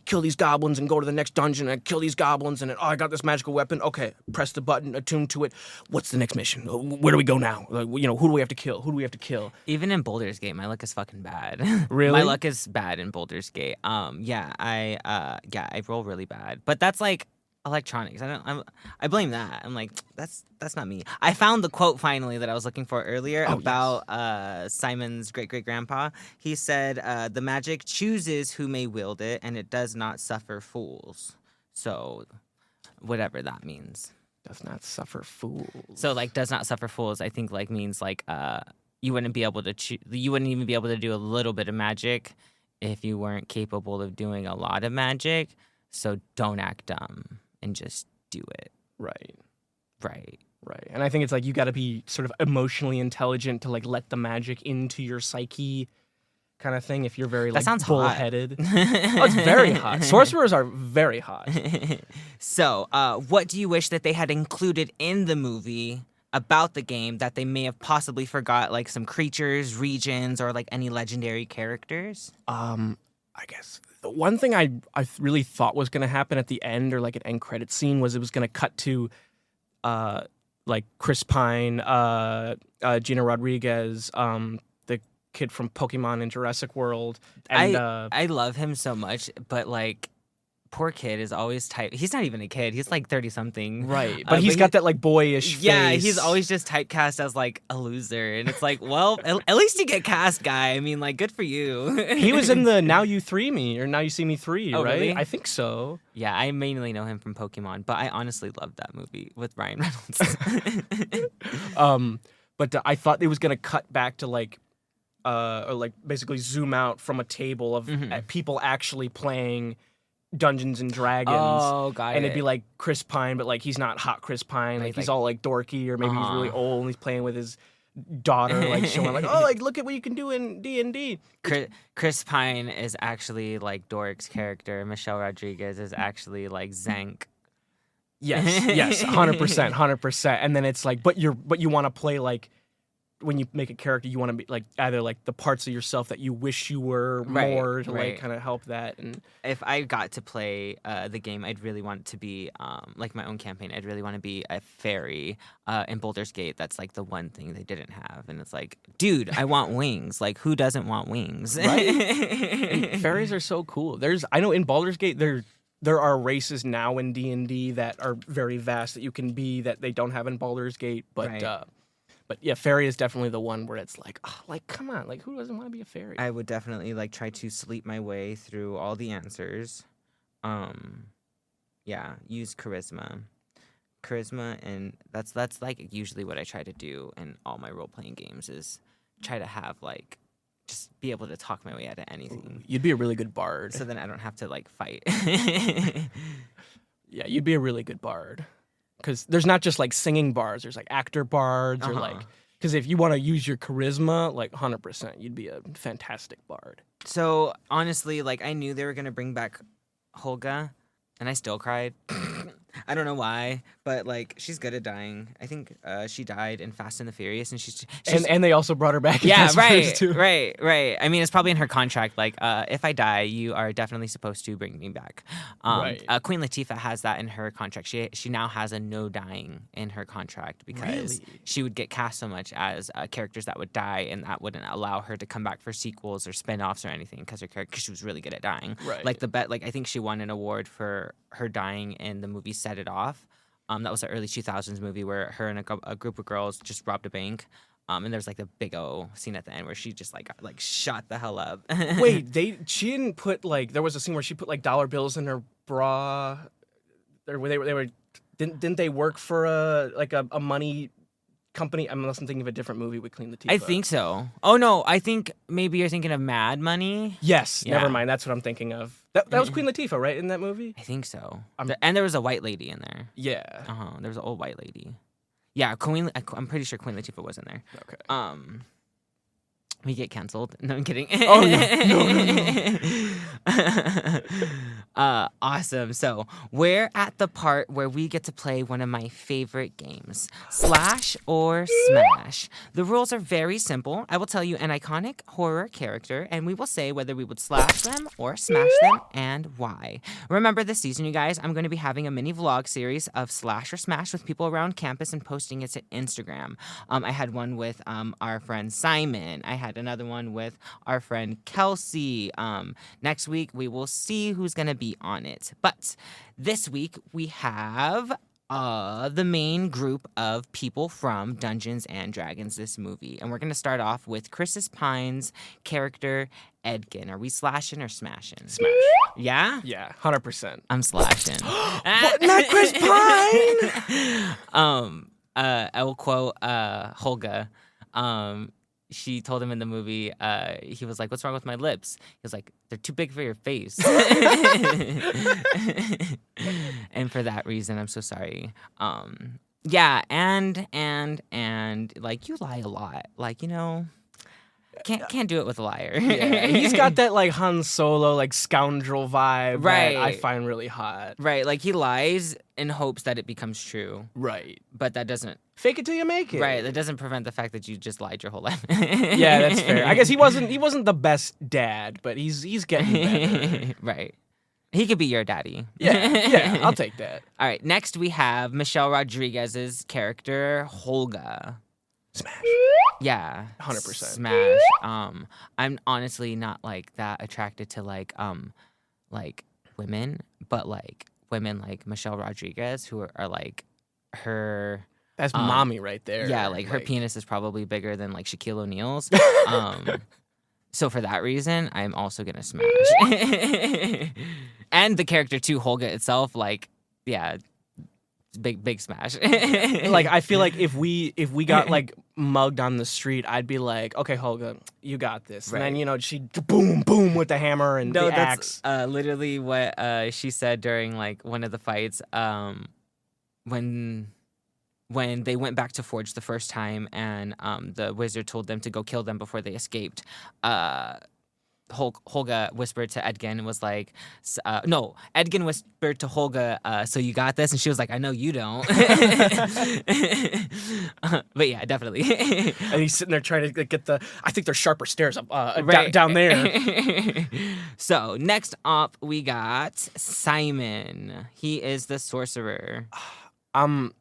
kill these goblins and go to the next dungeon and kill these goblins and I got this magical weapon. Okay, press the button, attune to it. What's the next mission? Where do we go now? Who do we have to kill? Who do we have to kill? Even in Baldur's Gate, my luck is fucking bad. Really? My luck is bad in Baldur's Gate. I roll really bad. But that's like electronics. I blame that. I'm like, that's not me. I found the quote finally that I was looking for earlier about Simon's great-great-grandpa. He said, the magic chooses who may wield it, and it does not suffer fools. So, whatever that means. Does not suffer fools. So, like, does not suffer fools, I think, like, means, like, you wouldn't be able to you wouldn't even be able to do a little bit of magic if you weren't capable of doing a lot of magic. So don't act dumb and just do it. Right. Right. And I think it's like you got to be sort of emotionally intelligent to like let the magic into your psyche kind of thing if you're very like bullheaded. Oh, it's very hot. Sorcerers are very hot. So, what do you wish that they had included in the movie about the game that they may have possibly forgot, like some creatures, regions, or like any legendary characters? I guess the one thing I really thought was going to happen at the end or like an end credit scene was it was going to cut to like Chris Pine, Gina Rodriguez, the kid from Pokemon and Jurassic World. And I love him so much, but like poor kid is always he's not even a kid. He's like 30-something. Right. But he's got that like boyish face. Yeah, he's always just typecast as like a loser. And it's like, well, at least you get cast, guy. I mean, like, good for you. He was in the Now You 3 Me or Now You See Me 3, oh, right? Really? I think so. Yeah, I mainly know him from Pokemon, but I honestly loved that movie with Ryan Reynolds. But I thought it was going to cut back to like or like basically zoom out from a table of people actually playing Dungeons and Dragons. Oh, got and it'd be like Chris Pine, but like he's not hot Chris Pine. Like he's all like dorky, or maybe he's really old and he's playing with his daughter, like showing like, oh, like look at what you can do in D&D. Chris Pine is actually like Doric's character. Michelle Rodriguez is actually like Zank. Yes, 100%. And then it's like, but you want to play like. When you make a character, you want to be like either like the parts of yourself that you wish you were more to like kind of help that. And if I got to play the game, I'd really want to be like my own campaign. I'd really want to be a fairy in Baldur's Gate. That's like the one thing they didn't have, and it's like, dude, I want wings. Like, who doesn't want wings? Right? And fairies are so cool. I know in Baldur's Gate there are races now in D&D that are very vast that you can be that they don't have in Baldur's Gate, but. Right. But yeah, fairy is definitely the one where it's like, oh, like, come on, like, who doesn't want to be a fairy? I would definitely like try to sleep my way through all the answers. Yeah, use charisma, and that's like usually what I try to do in all my role playing games is try to have like just be able to talk my way out of anything. You'd be a really good bard. So then I don't have to like fight. Yeah, you'd be a really good bard. Because there's not just like singing bards, there's like actor bards or like, because if you want to use your charisma, like 100%, you'd be a fantastic bard. So honestly, like I knew they were going to bring back Holga and I still cried. I don't know why, but like she's good at dying. I think she died in Fast and the Furious, and she's and they also brought her back. In Fast and Furious too. Right. I mean, it's probably in her contract. Like, if I die, you are definitely supposed to bring me back. Right. Queen Latifah has that in her contract. She now has a no dying in her contract because she would get cast so much as characters that would die, and that wouldn't allow her to come back for sequels or spinoffs or anything because she was really good at dying. Right. Like I think she won an award for her dying in the movie Set It Off. That was an early 2000s movie where her and a group of girls just robbed a bank. And there's like the big O scene at the end where she just like shot the hell up. Wait, she didn't put like, there was a scene where she put like dollar bills in her bra. Didn't they work for a money company? Unless I'm thinking of a different movie with Queen Latifah. I think so. Oh no, I think maybe you're thinking of Mad Money. Yes, yeah. Never mind. That's what I'm thinking of. That was Queen Latifah, right, in that movie? I think so. And there was a white lady in there. Yeah. There was an old white lady. Yeah, I'm pretty sure Queen Latifah was in there. Okay. We get canceled. No, I'm kidding. Oh, no. Awesome. So we're at the part where we get to play one of my favorite games, Slash or Smash. The rules are very simple. I will tell you an iconic horror character, and we will say whether we would slash them or smash them and why. Remember this season, you guys, I'm going to be having a mini vlog series of Slash or Smash with people around campus and posting it to Instagram. I had one with our friend Simon. I had another one with our friend Kelsey. Next week, we will see who's going to be on it. But this week, we have the main group of people from Dungeons and Dragons, this movie. And we're going to start off with Chris's Pine's character, Edgin. Are we slashing or smashing? Smash. Yeah? Yeah, 100%. I'm slashing. What? Not Chris Pine? I will quote Holga. She told him in the movie, he was like, "What's wrong with my lips?" He was like, "They're too big for your face." And for that reason, I'm so sorry. Yeah, and like, you lie a lot. Like, you know, can't do it with a liar. Yeah, he's got that like Han Solo like scoundrel vibe Right. that I find really hot. Right, like he lies in hopes that it becomes true, Right. but that doesn't. Fake it till you make it. Right, that doesn't prevent the fact that you just lied your whole life. Yeah, that's fair. I guess he wasn't the best dad, but he's getting better. Right. He could be your daddy. Yeah, I'll take that. All right, next we have Michelle Rodriguez's character, Holga. Smash. Yeah. 100%. Smash. I'm honestly not like that attracted to like women, but like women like Michelle Rodriguez who are like her. That's mommy right there. Yeah, like her penis is probably bigger than like Shaquille O'Neal's. So for that reason, I'm also gonna smash. And the character too, Holga itself, like, yeah, big smash. Like, I feel like if we got like mugged on the street, I'd be like, okay, Holga, you got this. Right. And then, you know, she'd boom, boom with the hammer and the axe. That's literally what she said during like one of the fights. When they went back to Forge the first time and the wizard told them to go kill them before they escaped, Holga whispered to Edgin and was like, no, Edgin whispered to Holga, so you got this? And she was like, I know you don't. But yeah, definitely. And he's sitting there trying to get I think there's sharper stairs up Right. down there. So next up, we got Simon. He is the sorcerer. I'm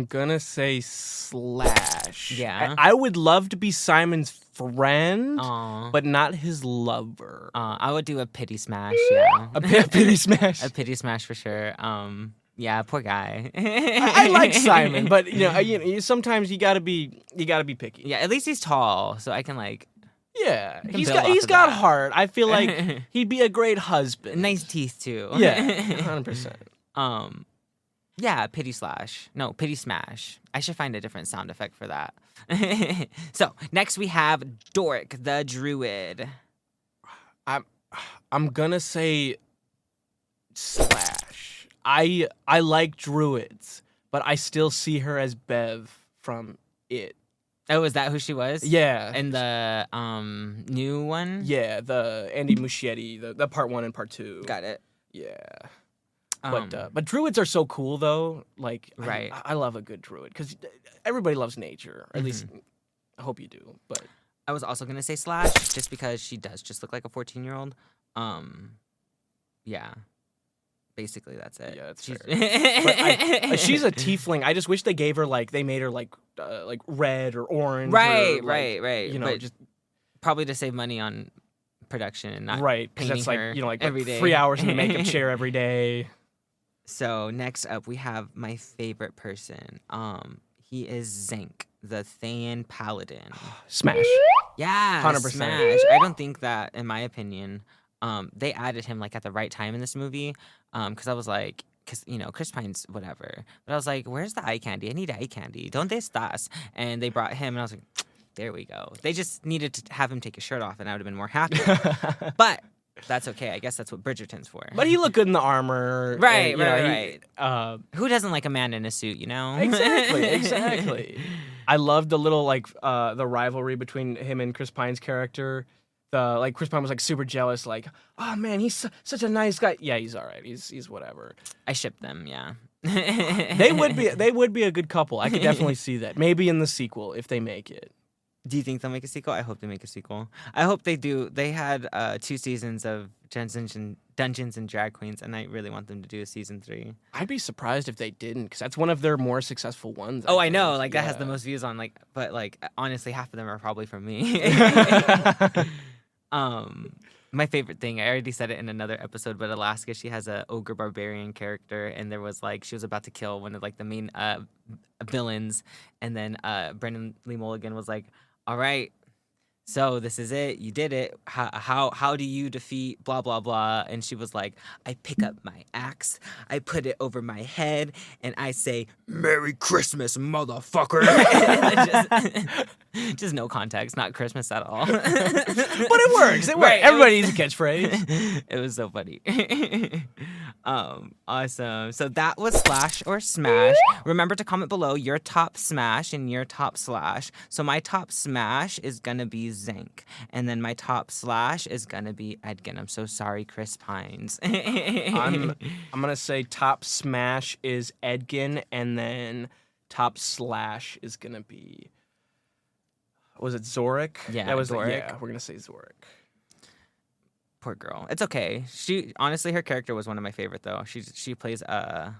gonna say slash. Yeah. I would love to be Simon's friend, Aw. but not his lover. I would do a pity smash, yeah. A pity smash. A pity smash for sure. Yeah, poor guy. I like Simon, but you know, sometimes you gotta be picky. Yeah, at least he's tall, so I can like Yeah, can he's build off got of got that. heart. I feel like he'd be a great husband. nice teeth too. Yeah, 100%. Yeah, pity slash. No, pity smash. I should find a different sound effect for that. So next we have Dork the Druid. I'm gonna say slash. I like druids, but I still see her as Bev from It. Oh, is that who she was? Yeah. In the new one? Yeah, the Andy Muschietti, the part 1 and part 2. Got it. Yeah. But druids are so cool though. Like, Right. I love a good druid because everybody loves nature. Or at least I hope you do. But I was also gonna say slash just because she does just look like a 14-year-old. Yeah. Basically, that's it. yeah, that's She's- fair. But she's a tiefling. I just wish they gave her they made her like red or orange. right, or, right. You know, but just probably to save money on production and not right because that's painting her like every day. 3 hours in the makeup chair every day. So next up, we have my favorite person. He is Zinc, the Thayan Paladin. Smash. Yeah, 100%. smash. I don't think that, in my opinion, they added him like at the right time in this movie. Because I was like, Chris Pine's whatever. But I was like, where's the eye candy? I need eye candy. Don't they stas? And they brought him, and I was like, there we go. They just needed to have him take his shirt off, and I would have been more happy. But that's okay. I guess that's what Bridgerton's for. But he looked good in the armor. Right, and, right. Who doesn't like a man in a suit, you know? Exactly. I loved the little the rivalry between him and Chris Pine's character. Chris Pine was like super jealous, like, oh man, he's such a nice guy. Yeah, he's all right. He's whatever. I ship them, yeah. They would be a good couple. I could definitely see that. Maybe in the sequel if they make it. Do you think they'll make a sequel? I hope they make a sequel. I hope they do. They had 2 seasons of Dungeons and Drag Queens, and I really want them to do a season 3. I'd be surprised if they didn't, because that's one of their more successful ones. I know. Like, that has the most views on, but honestly, half of them are probably from me. My favorite thing, I already said it in another episode, but Alaska, she has a ogre barbarian character, and there was she was about to kill one of the main villains, and then Brendan Lee Mulligan was like, all right, so this is it, you did it, how do you defeat blah blah blah? And she was like, I pick up my axe, I put it over my head, and I say, Merry Christmas, motherfucker. Just no context, not Christmas at all. But it works. It works. Right, everybody needs a catchphrase. It was so funny. Awesome. So that was Slash or Smash. Remember to comment below your top Smash and your top Slash. So my top Smash is gonna be Zank, and then my top Slash is gonna be Edgin. I'm so sorry, Chris Pines. I'm gonna say top Smash is Edgin, and then top Slash is gonna be. Was it Zorik? Yeah, that was Zorik. Yeah, we're gonna say Zorik. Poor girl. It's okay. She honestly, her character was one of my favorite though. She plays a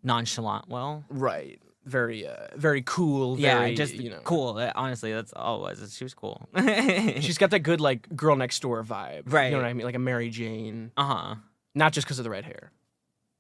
nonchalant well. Right. Very cool. Yeah, very, just cool. Honestly, that's all it was. She was cool. She's got that good girl next door vibe. Right. You know what I mean? Like a Mary Jane. Uh-huh. Not just because of the red hair.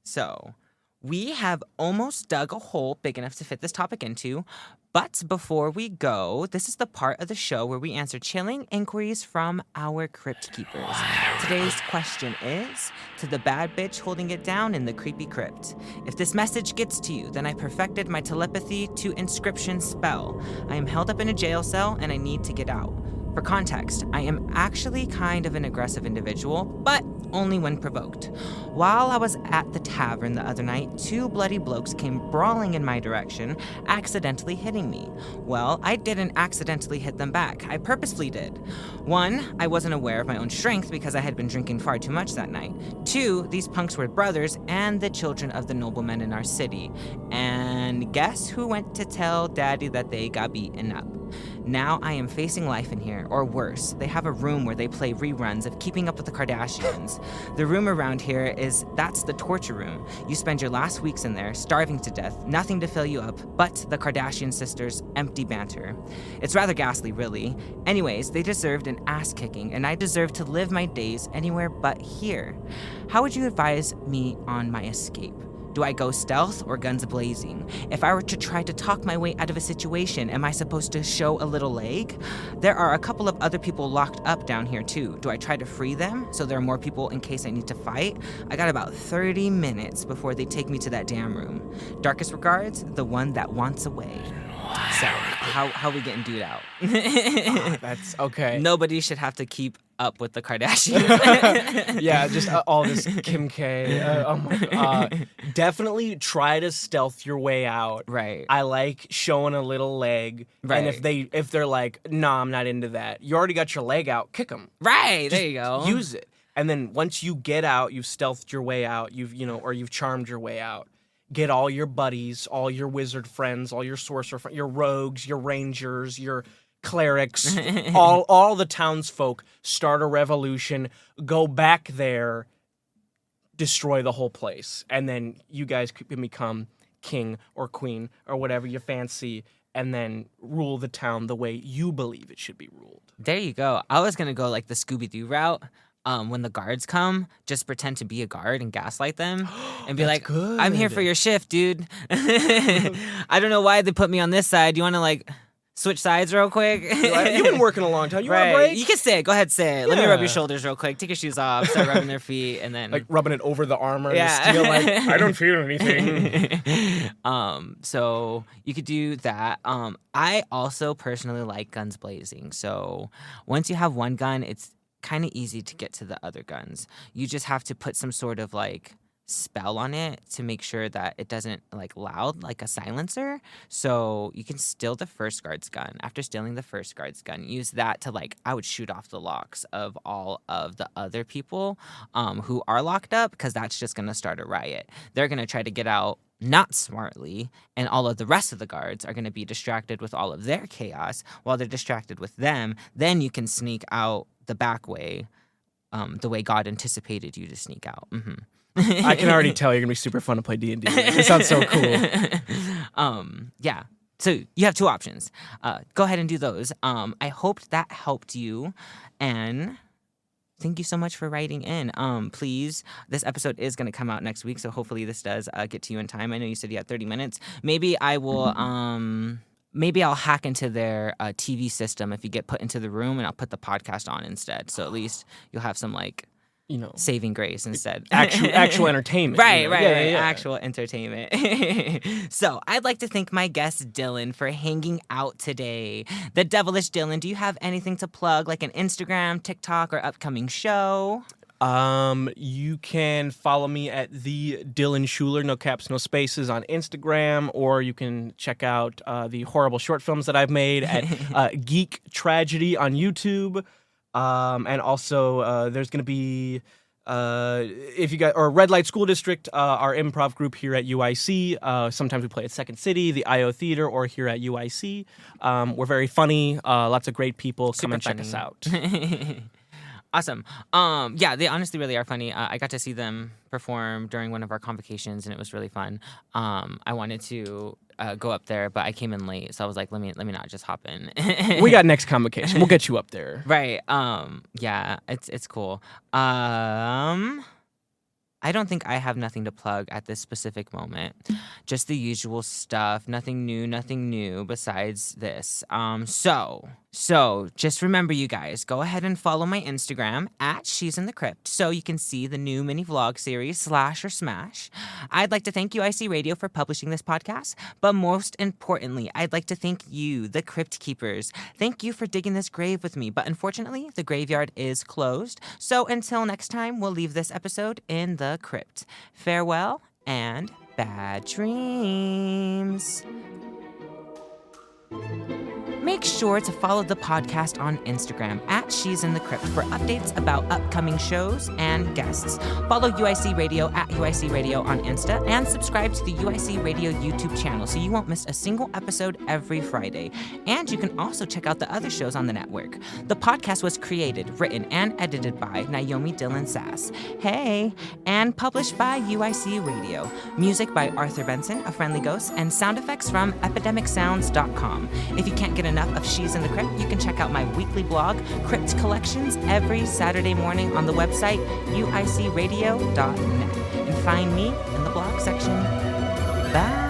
So, we have almost dug a hole big enough to fit this topic into, but before we go, this is the part of the show where we answer chilling inquiries from our Crypt Keepers. Today's question is, to the bad bitch holding it down in the creepy crypt. If this message gets to you, then I perfected my telepathy to inscription spell. I am held up in a jail cell and I need to get out. For context, I am actually kind of an aggressive individual, but only when provoked. While I was at the tavern the other night, 2 bloody blokes came brawling in my direction, accidentally hitting me. Well, I didn't accidentally hit them back. I purposefully did. 1, I wasn't aware of my own strength because I had been drinking far too much that night. 2, these punks were brothers and the children of the noblemen in our city. And guess who went to tell Daddy that they got beaten up? Now I am facing life in here, or worse. They have a room where they play reruns of Keeping Up with the Kardashians. The room around here that's the torture room. You spend your last weeks in there, starving to death, nothing to fill you up, but the Kardashian sisters' empty banter. It's rather ghastly, really. Anyways, they deserved an ass kicking, and I deserve to live my days anywhere but here. How would you advise me on my escape? Do I go stealth or guns blazing? If I were to try to talk my way out of a situation, am I supposed to show a little leg? There are a couple of other people locked up down here too. Do I try to free them so there are more people in case I need to fight? I got about 30 minutes before they take me to that damn room. Darkest regards, the one that wants away. So, how we getting dude out? That's okay. Nobody should have to keep up with the Kardashians. Yeah, just all this Kim K. Oh my God. Definitely try to stealth your way out. Right. I like showing a little leg. Right. And if they're like, nah, I'm not into that. You already got your leg out. Kick them. Right. There you go. Use it. And then once you get out, you've stealthed your way out. You've charmed your way out. Get all your buddies, all your wizard friends, all your sorcerer friends, your rogues, your rangers, your clerics, all the townsfolk, start a revolution, go back there, destroy the whole place, and then you guys can become king or queen or whatever you fancy, and then rule the town the way you believe it should be ruled. There you go. I was gonna go like the Scooby-Doo route. When the guards come, just pretend to be a guard and gaslight them and be like, good. I'm here for your shift, dude. I don't know why they put me on this side. You want to switch sides real quick? You've been working a long time. You want a Right. break? You can say it. Go ahead, say it. Let me Yeah. rub your shoulders real quick. Take your shoes off. Start rubbing their feet, and then Like rubbing it over the armor Yeah. and the steel, I don't feel anything. So you could do that. I also personally like guns blazing. So once you have one gun, it's kind of easy to get to the other guns. You just have to put some sort of spell on it to make sure that it doesn't loud like a silencer. So you can steal the first guard's gun. After stealing the first guard's gun, use that to I would shoot off the locks of all of the other people who are locked up, because that's just gonna start a riot. They're gonna try to get out not smartly, and all of the rest of the guards are gonna be distracted with all of their chaos. While they're distracted with them, then you can sneak out the back way, the way God anticipated you to sneak out. I can already tell you're gonna be super fun to play D&D. It sounds so cool. Yeah. So you have two options. Go ahead and do those. I hoped that helped you, and thank you so much for writing in. Please, this episode is gonna come out next week, so hopefully this does get to you in time. I know you said you had 30 minutes. Maybe I will. Maybe I'll hack into their TV system if you get put into the room, and I'll put the podcast on instead. So at least you'll have some saving grace instead. Actual entertainment. Right. Actual entertainment. So I'd like to thank my guest, Dylan, for hanging out today. The Devilish Dylan, do you have anything to plug, like an Instagram, TikTok, or upcoming show? You can follow me at the Dylan Schuler, no caps, no spaces, on Instagram, or you can check out the horrible short films that I've made at Geek Tragedy on YouTube. And also, there's going to be, if you got, or Red Light School District, our improv group here at UIC. Sometimes we play at Second City, the IO Theater, or here at UIC. We're very funny, lots of great people. Come and check us out. Awesome. Yeah, they honestly really are funny. I got to see them perform during one of our convocations, and it was really fun. I wanted to go up there, but I came in late, so I was like, let me not just hop in. We got next convocation. We'll get you up there. Right. Yeah, it's cool. I don't think I have nothing to plug at this specific moment. Just the usual stuff. Nothing new besides this. So just remember, you guys, go ahead and follow my Instagram at She's in the Crypt so you can see the new mini vlog series Slash or Smash. I'd like to thank UIC Radio for publishing this podcast, but most importantly, I'd like to thank you, the Crypt Keepers. Thank you for digging this grave with me, but unfortunately, the graveyard is closed. So until next time, we'll leave this episode in the crypt. Farewell and bad dreams. Make sure to follow the podcast on Instagram at She's in the Crypt for updates about upcoming shows and guests. Follow UIC Radio at UIC Radio on Insta, and subscribe to the UIC Radio YouTube channel so you won't miss a single episode every Friday. And you can also check out the other shows on the network. The podcast was created, written, and edited by Naomi Dylan Sass. Hey! And published by UIC Radio. Music by Arthur Benson, A Friendly Ghost, and sound effects from epidemicsounds.com. If you can't get enough of She's in the Crypt, you can check out my weekly blog, Crypt Collections, every Saturday morning on the website uicradio.net. And find me in the blog section. Bye!